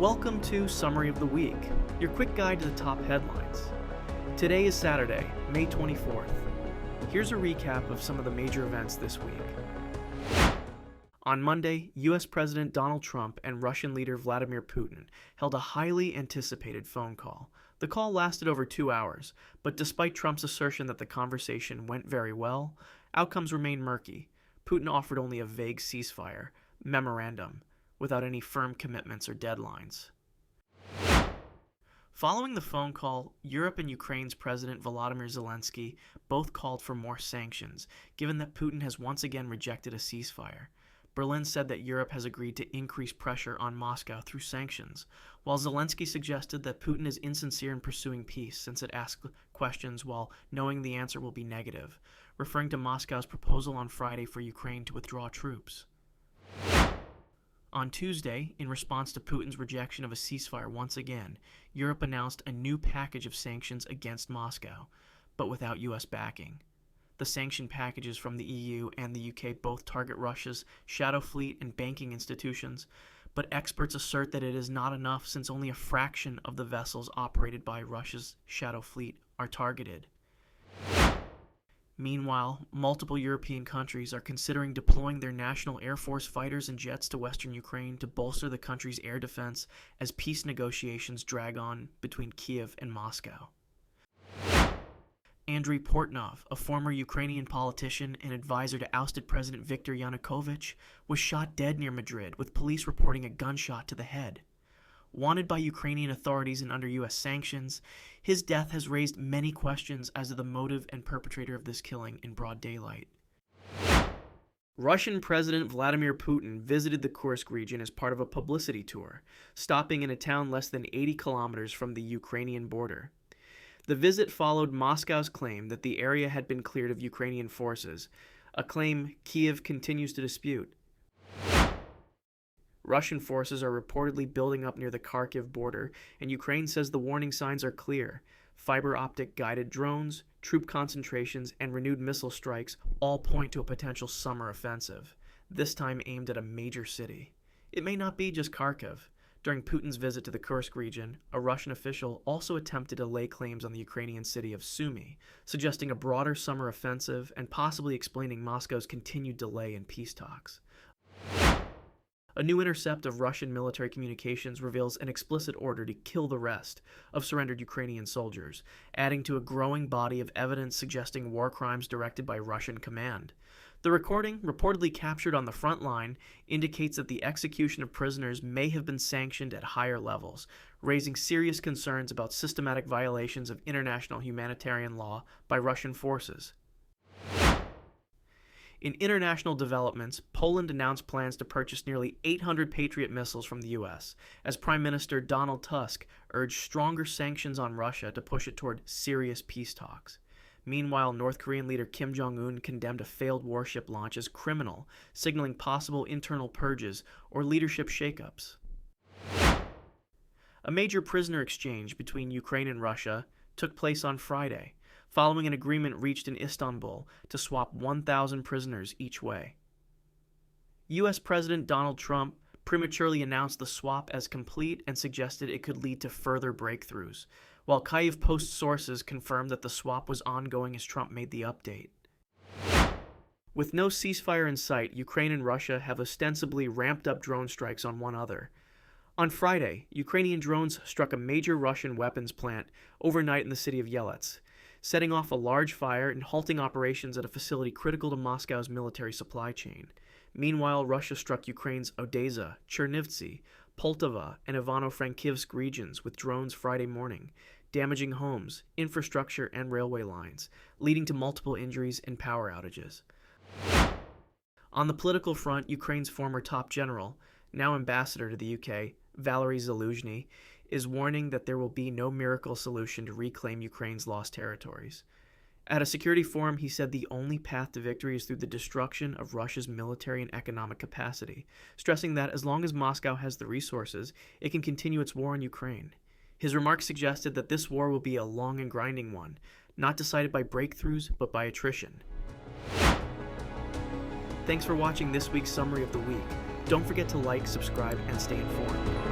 Welcome to Summary of the Week, your quick guide to the top headlines. Today is Saturday, May 24th. Here's a recap of some of the major events this week. On Monday, U.S. President Donald Trump and Russian leader Vladimir Putin held a highly anticipated phone call. The call lasted over 2 hours, but despite Trump's assertion that the conversation went very well, outcomes remain murky. Putin offered only a vague ceasefire memorandum, without any firm commitments or deadlines. Following the phone call, Europe and Ukraine's President Volodymyr Zelensky both called for more sanctions, given that Putin has once again rejected a ceasefire. Berlin said that Europe has agreed to increase pressure on Moscow through sanctions, while Zelensky suggested that Putin is insincere in pursuing peace since it asks questions while knowing the answer will be negative, referring to Moscow's proposal on Friday for Ukraine to withdraw troops. On Tuesday, in response to Putin's rejection of a ceasefire once again, Europe announced a new package of sanctions against Moscow, but without U.S. backing. The sanction packages from the EU and the UK both target Russia's shadow fleet and banking institutions, but experts assert that it is not enough since only a fraction of the vessels operated by Russia's shadow fleet are targeted. Meanwhile, multiple European countries are considering deploying their national Air Force fighters and jets to western Ukraine to bolster the country's air defense as peace negotiations drag on between Kiev and Moscow. Andriy Portnov, a former Ukrainian politician and advisor to ousted President Viktor Yanukovych, was shot dead near Madrid, with police reporting a gunshot to the head. Wanted by Ukrainian authorities and under U.S. sanctions, his death has raised many questions as to the motive and perpetrator of this killing in broad daylight. Russian President Vladimir Putin visited the Kursk region as part of a publicity tour, stopping in a town less than 80 kilometers from the Ukrainian border. The visit followed Moscow's claim that the area had been cleared of Ukrainian forces, a claim Kiev continues to dispute. Russian forces are reportedly building up near the Kharkiv border, and Ukraine says the warning signs are clear. Fiber optic guided drones, troop concentrations, and renewed missile strikes all point to a potential summer offensive, this time aimed at a major city. It may not be just Kharkiv. During Putin's visit to the Kursk region, a Russian official also attempted to lay claims on the Ukrainian city of Sumy, suggesting a broader summer offensive and possibly explaining Moscow's continued delay in peace talks. A new intercept of Russian military communications reveals an explicit order to kill the rest of surrendered Ukrainian soldiers, adding to a growing body of evidence suggesting war crimes directed by Russian command. The recording, reportedly captured on the front line, indicates that the execution of prisoners may have been sanctioned at higher levels, raising serious concerns about systematic violations of international humanitarian law by Russian forces. In international developments, Poland announced plans to purchase nearly 800 Patriot missiles from the U.S., as Prime Minister Donald Tusk urged stronger sanctions on Russia to push it toward serious peace talks. Meanwhile, North Korean leader Kim Jong-un condemned a failed warship launch as criminal, signaling possible internal purges or leadership shakeups. A major prisoner exchange between Ukraine and Russia took place on Friday, following an agreement reached in Istanbul to swap 1,000 prisoners each way. U.S. President Donald Trump prematurely announced the swap as complete and suggested it could lead to further breakthroughs, while Kyiv Post sources confirmed that the swap was ongoing as Trump made the update. With no ceasefire in sight, Ukraine and Russia have ostensibly ramped up drone strikes on one another. On Friday, Ukrainian drones struck a major Russian weapons plant overnight in the city of Yelets, setting off a large fire and halting operations at a facility critical to Moscow's military supply chain. Meanwhile, Russia struck Ukraine's Odesa, Chernivtsi, Poltava, and Ivano-Frankivsk regions with drones Friday morning, damaging homes, infrastructure, and railway lines, leading to multiple injuries and power outages. On the political front, Ukraine's former top general, now ambassador to the UK, Valery Zaluzhny, is warning that there will be no miracle solution to reclaim Ukraine's lost territories. At a security forum, he said the only path to victory is through the destruction of Russia's military and economic capacity, stressing that as long as Moscow has the resources, it can continue its war in Ukraine. His remarks suggested that this war will be a long and grinding one, not decided by breakthroughs, but by attrition. Thanks for watching this week's Summary of the Week. Don't forget to like, subscribe, and stay informed.